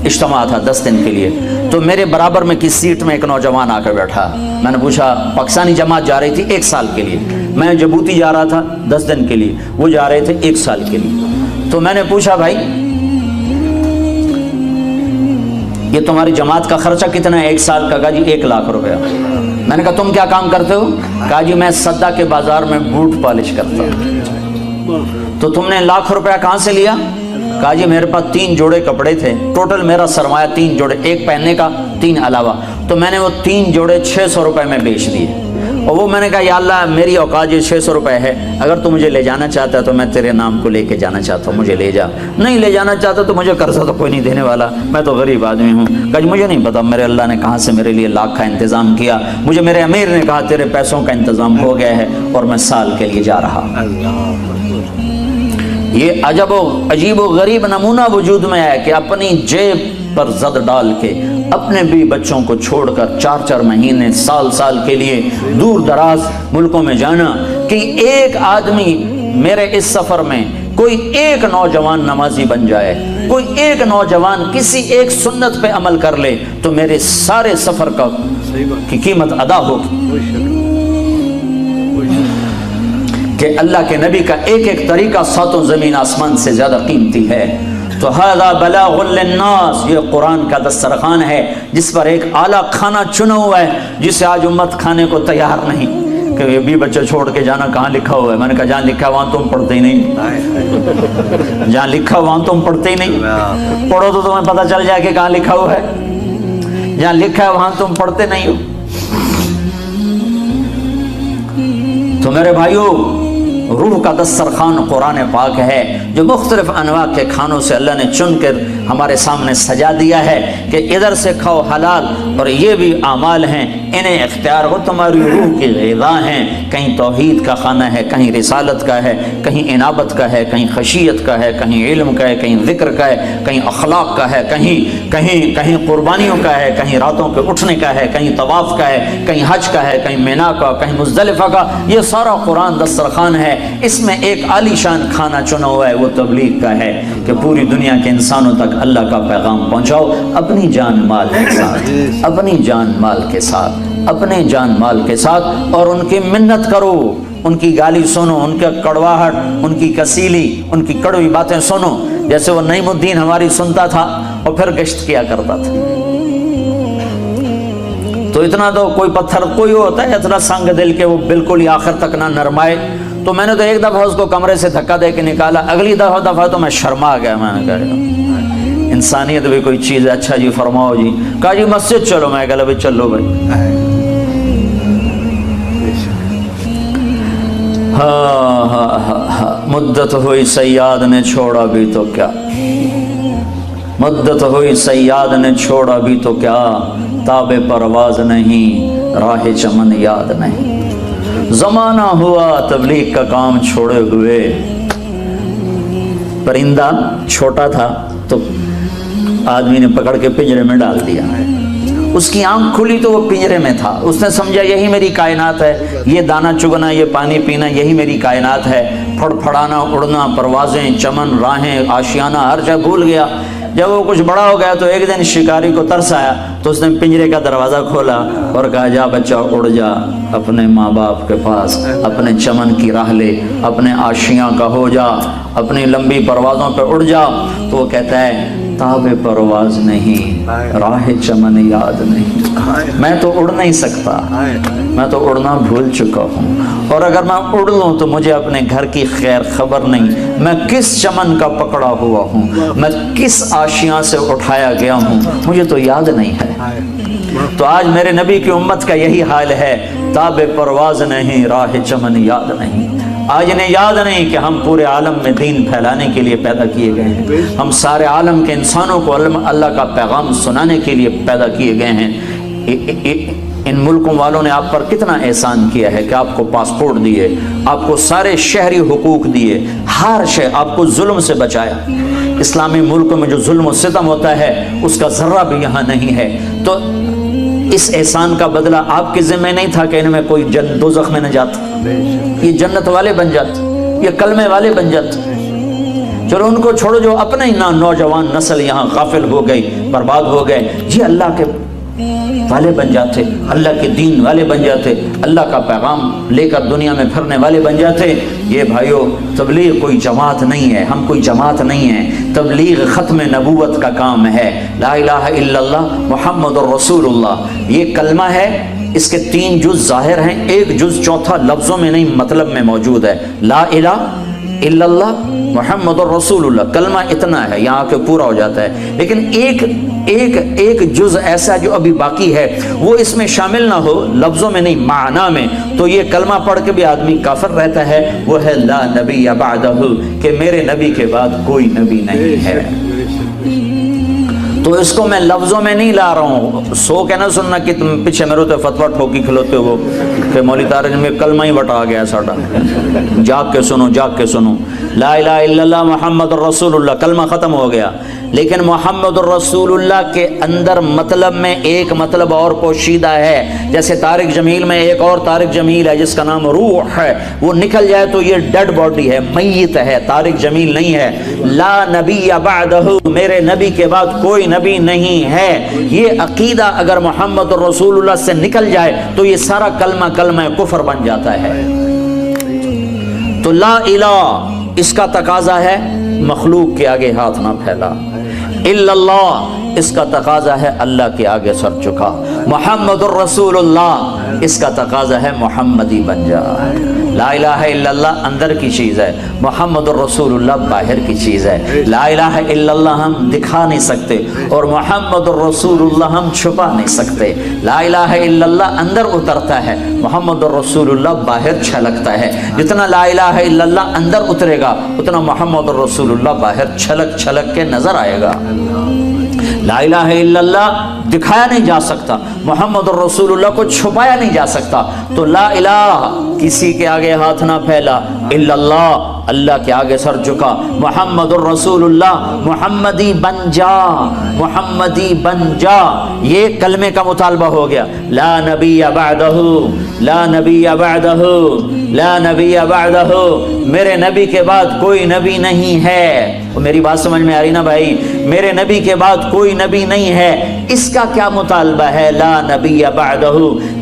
اجتماع تھا 10 دن کے لیے, تو میرے برابر میں کس سیٹ میں ایک نوجوان آ کر بیٹھا. میں نے پوچھا, پاکستانی جماعت جا رہی تھی 1 سال کے لیے, میں جبوتی جا رہا تھا 10 دن کے لیے, وہ جا رہے تھے 1 سال کے لیے. تو میں نے پوچھا بھائی یہ تمہاری جماعت کا خرچہ کتنا ہے 1 سال کا؟ کہا جی 1 لاکھ روپیہ. میں نے کہا تم کیا کام کرتے ہو؟ کہا جی میں صدہ کے بازار میں بوٹ پالش کرتا ہوں. تو تم نے 1 لاکھ روپیہ کہاں سے لیا؟ کہا جی میرے پاس 3 جوڑے کپڑے تھے, ٹوٹل میرا سرمایہ 3 جوڑے, 1 پہننے کا 3 علاوہ. تو میں نے وہ 3 جوڑے 600 روپے میں بیچ دیے، اور وہ میں نے کہا یا اللہ میری اوقات یہ 600 روپے ہے، اگر تو مجھے لے جانا چاہتا ہے تو میں تیرے نام کو لے کے جانا چاہتا ہوں، مجھے لے جا، نہیں لے جانا چاہتا تو مجھے قرضہ تو کوئی نہیں دینے والا، میں تو غریب آدمی ہوں۔ کہ مجھے نہیں پتا میرے اللہ نے کہاں سے میرے لیے لاکھ کا انتظام کیا، مجھے میرے امیر نے کہا تیرے پیسوں کا انتظام ہو گیا ہے اور میں سال کے لیے جا رہا۔ یہ عجیب و غریب نمونہ وجود میں ہے کہ اپنی جیب پر زد ڈال کے اپنے بھی بچوں کو چھوڑ کر 4 مہینے سال کے لیے دور دراز ملکوں میں جانا، کہ ایک آدمی میرے اس سفر میں کوئی ایک نوجوان نمازی بن جائے، کوئی ایک نوجوان کسی ایک سنت پہ عمل کر لے تو میرے سارے سفر کی قیمت ادا ہوگی، کہ اللہ کے نبی کا ایک ایک طریقہ 7 زمین آسمان سے زیادہ قیمتی ہے۔ تو ھذا بلاغ للناس، یہ قرآن کا دسترخوان ہے جس پر ایک اعلیٰ کھانا چنا ہوا ہے جسے آج امت کھانے کو تیار نہیں، کہ یہ بھی بچے چھوڑ کے جانا کہاں لکھا ہوا ہے؟ میں نے کہا جہاں لکھا وہاں تم پڑھتے ہی نہیں، جہاں لکھا وہاں تم پڑھتے ہی نہیں، پڑھو تو تمہیں پتہ چل جائے کہ کہاں لکھا ہوا ہے، جہاں لکھا ہے وہاں تم پڑھتے نہیں ہو۔ تو میرے بھائیو، روح کا دسترخوان قرآن پاک ہے جو مختلف انواع کے کھانوں سے اللہ نے چن کر ہمارے سامنے سجا دیا ہے کہ ادھر سے کھاؤ حلال، اور یہ بھی اعمال ہیں انہیں اختیار ہو، تمہاری روح کی غذا ہیں، کہیں توحید کا کھانا ہے، کہیں رسالت کا ہے، کہیں انابت کا ہے، کہیں خشیت کا ہے، کہیں علم کا ہے، کہیں ذکر کا ہے، کہیں اخلاق کا ہے، کہیں قربانیوں کا ہے، کہیں راتوں کے اٹھنے کا ہے، کہیں طواف کا ہے، کہیں حج کا ہے، کہیں مینا کا، کہیں مزدلفہ کا، یہ سارا قرآن دسترخوان ہے۔ اس میں ایک عالی شان کھانا چنا ہوا ہے، وہ تبلیغ کا ہے کہ پوری دنیا کے انسانوں تک اللہ کا پیغام پہنچاؤ، اپنی جان مال کے ساتھ، اپنی جان مال کے ساتھ، اپنے جان مال کے ساتھ، اور ان کی منت کرو، ان کی گالی سنو، ان کا کڑواہٹ، ان کی کسیلی، ان کی کڑوی باتیں سنو، جیسے وہ نعیم الدین ہماری سنتا تھا اور پھر گشت کیا کرتا تھا۔ تو اتنا تو کوئی پتھر کوئی ہوتا ہے اتنا سنگ دل کے وہ بالکل ہی آخر تک نہ نرمائے۔ تو میں نے تو ایک دفعہ اس کو کمرے سے دھکا دے کے نکالا، اگلی دفعہ تو میں شرما گیا، میں نے کہا انسانیت بھی کوئی چیز ہے، اچھا جی فرماؤ جی، کہا جی مسجد چلو، میں کہا بھائی چلو بھائی، مدت ہوئی سیاد نے چھوڑا بھی تو کیا، مدت ہوئی سیاد نے چھوڑا بھی تو کیا، تاب پرواز نہیں راہ چمن یاد نہیں، زمانہ ہوا تبلیغ کا کام چھوڑے ہوئے۔ پرندہ چھوٹا تھا تو آدمی نے پکڑ کے پنجرے میں ڈال دیا، اس کی آنکھ کھلی تو وہ پنجرے میں تھا، اس نے سمجھا یہی میری کائنات ہے، یہ دانا چگنا، یہ پانی پینا، یہی میری کائنات ہے، پھڑ پھڑانا، اڑنا، پروازیں، چمن، راہیں، آشیانہ، ہر جگہ بھول گیا۔ جب وہ کچھ بڑا ہو گیا تو ایک دن شکاری کو ترس آیا تو اس نے پنجرے کا دروازہ کھولا اور کہا جا بچہ اڑ جا اپنے ماں باپ کے پاس، اپنے چمن کی راہ لے، اپنے آشیاں کا ہو جا، اپنی لمبی پروازوں پہ اڑ جا۔ تو وہ کہتا ہے تاب پرواز نہیں راہ چمن یاد نہیں، میں تو اڑ نہیں سکتا، میں تو اڑنا بھول چکا ہوں، اور اگر میں اڑ لوں تو مجھے اپنے گھر کی خیر خبر نہیں، میں کس چمن کا پکڑا ہوا ہوں، میں کس آشیاں سے اٹھایا گیا ہوں، مجھے تو یاد نہیں ہے۔ تو آج میرے نبی کی امت کا یہی حال ہے، تاب پرواز نہیں راہ چمن یاد نہیں۔ آج انہیں یاد نہیں کہ ہم پورے عالم میں دین پھیلانے کے لیے پیدا کیے گئے ہیں، ہم سارے عالم کے انسانوں کو اللہ کا پیغام سنانے کے لیے پیدا کیے گئے ہیں۔ ان ملکوں والوں نے آپ پر کتنا احسان کیا ہے کہ آپ کو پاسپورٹ دیے، آپ کو سارے شہری حقوق دیے، ہر شے آپ کو ظلم سے بچایا۔ اسلامی ملکوں میں جو ظلم و ستم ہوتا ہے اس کا ذرہ بھی یہاں نہیں ہے۔ تو اس احسان کا بدلہ آپ کے ذمہ نہیں تھا کہ ان میں کوئی دوزخ میں نہ جاتا، یہ جنت والے بن جاتے، یہ کلمے والے بن جاتے۔ چلو ان کو چھوڑو، جو اپنے ہی نوجوان نسل یہاں غافل ہو گئی، برباد ہو گئے، یہ اللہ کے والے بن جاتے، اللہ کے دین والے بن جاتے، اللہ کا پیغام لے کر دنیا میں پھرنے والے بن جاتے۔ یہ بھائیو، تبلیغ کوئی جماعت نہیں ہے، ہم کوئی جماعت نہیں ہے، تبلیغ ختم نبوت کا کام ہے۔ لا الہ الا اللہ محمد الرسول اللہ، یہ کلمہ ہے، اس کے 3 جز ظاہر ہیں، ایک جز چوتھا لفظوں میں نہیں مطلب میں موجود ہے۔ لا الہ الا اللہ محمد الرسول اللہ کلمہ اتنا ہے، یہاں کے پورا ہو جاتا ہے، لیکن ایک جز ایسا جو ابھی باقی ہے وہ اس میں شامل نہ ہو، لفظوں میں نہیں معنی میں، تو یہ کلمہ پڑھ کے بھی آدمی کافر رہتا ہے، وہ ہے لا نبی بعدہ، کہ میرے نبی کے بعد کوئی نبی نہیں ہے۔ تو اس کو میں لفظوں میں نہیں لا رہا ہوں، سو کے نہ سننا کہ تم پیچھے میرے تو فتویٰ ٹھوکی کھلوتے ہو کہ مولوی طارق میں کلمہ ہی بٹا گیا ساڑا، جاگ کے سنو، جاگ کے سنو، لا الہ الا اللہ محمد الرسول اللہ، کلمہ ختم ہو گیا، لیکن محمد الرسول اللہ کے اندر مطلب میں ایک مطلب اور پوشیدہ ہے، جیسے طارق جمیل میں ایک اور طارق جمیل ہے جس کا نام روح ہے، وہ نکل جائے تو یہ ڈیڈ باڈی ہے، میت ہے، طارق جمیل نہیں ہے۔ لا نبی بعدہ، میرے نبی کے بعد کوئی نبی نہیں ہے، یہ عقیدہ اگر محمد الرسول اللہ سے نکل جائے تو یہ سارا کلمہ کفر بن جاتا ہے۔ تو لا الہ اس کا تقاضا ہے مخلوق کے آگے ہاتھ نہ پھیلا، الا اللہ اس کا تقاضا ہے اللہ کے آگے سر جھکا، محمد الرسول اللہ اس کا تقاضا ہے محمدی بن جا۔ لا الہ الا اللہ اندر کی چیز ہے، محمد الرسول اللہ باہر کی چیز ہے۔ لا الہ الا اللہ ہم دکھا نہیں سکتے اور محمد الرسول اللہ ہم چھپا نہیں سکتے۔ لا الہ الا اللہ اندر اترتا ہے، محمد الرسول اللہ باہر چھلکتا ہے۔ جتنا لا الہ الا اللہ اندر اترے گا اتنا محمد الرسول اللہ باہر چھلک چھلک کے نظر آئے گا۔ لا الہ الا اللہ دکھایا نہیں جا سکتا، محمد الرسول اللہ کو چھپایا نہیں جا سکتا، تو لا الہ کسی کے آگے ہاتھ نہ پھیلا، الا اللہ اللہ کے آگے سر جھکا، محمد الرسول اللہ محمدی بن جا، محمدی بن جا، یہ کلمے کا مطالبہ ہو گیا۔ لا نبی بعدہ، لا نبی بعدہ، لا نبی بعدہ، میرے نبی کے بعد کوئی نبی نہیں ہے۔ میری بات سمجھ میں آ رہی نا بھائی؟ میرے نبی کے بعد کوئی نبی نہیں ہے، اس کا کیا مطالبہ ہے؟ لا نبی بعدہ،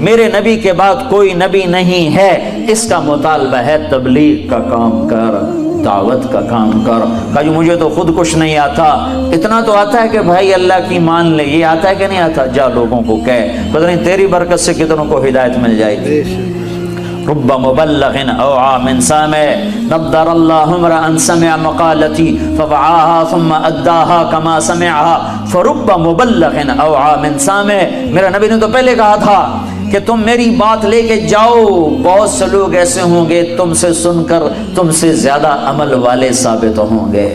میرے نبی کے بعد کوئی نبی نہیں ہے، اس کا مطالبہ ہے تبلیغ کا کام کر، دعوت کا کام کر۔ کہ جو مجھے تو خود کچھ نہیں آتا، اتنا تو آتا ہے کہ بھائی اللہ کی مان لے، یہ آتا ہے کہ نہیں آتا؟ جا لوگوں کو کہہ، پتہ نہیں تیری برکت سے کتنوں کو ہدایت مل جائے گی۔ رب مبلغ اوعى من سامع نضر الله امرا سمع مقالتي فوعاها ثم اداها كما سمعها فرب مبلغ اوعى من سامع۔ میرا نبی نے تو پہلے کہا تھا کہ تم میری بات لے کے جاؤ، بہت سے لوگ ایسے ہوں گے تم سے سن کر تم سے زیادہ عمل والے ثابت ہوں گے۔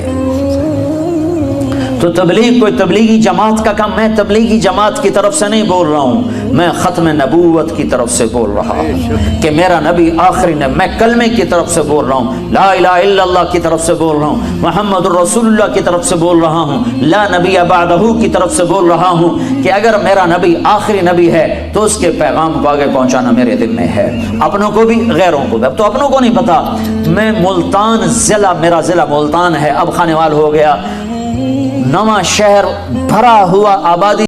تو تبلیغ کوئی تبلیغی جماعت کا کام، میں تبلیغی جماعت کی طرف سے نہیں بول رہا ہوں، میں ختم نبوت کی طرف سے بول رہا ہوں کہ میرا نبی آخری نے، میں کلمے کی طرف سے بول رہا ہوں، لا الہ الا اللہ کی طرف سے بول رہا ہوں، محمد الرسول اللہ کی طرف سے بول رہا ہوں، لا نبی بعدہ کی طرف سے بول رہا ہوں کہ اگر میرا نبی آخری نبی ہے تو اس کے پیغام کو آگے پہنچانا میرے دل میں ہے، اپنوں کو بھی غیروں کو بھی۔ اب تو اپنوں کو نہیں پتا، میں ملتان ضلع، میرا ضلع ملتان ہے، اب خانیوال ہو گیا، نواں شہر بھرا ہوا آبادی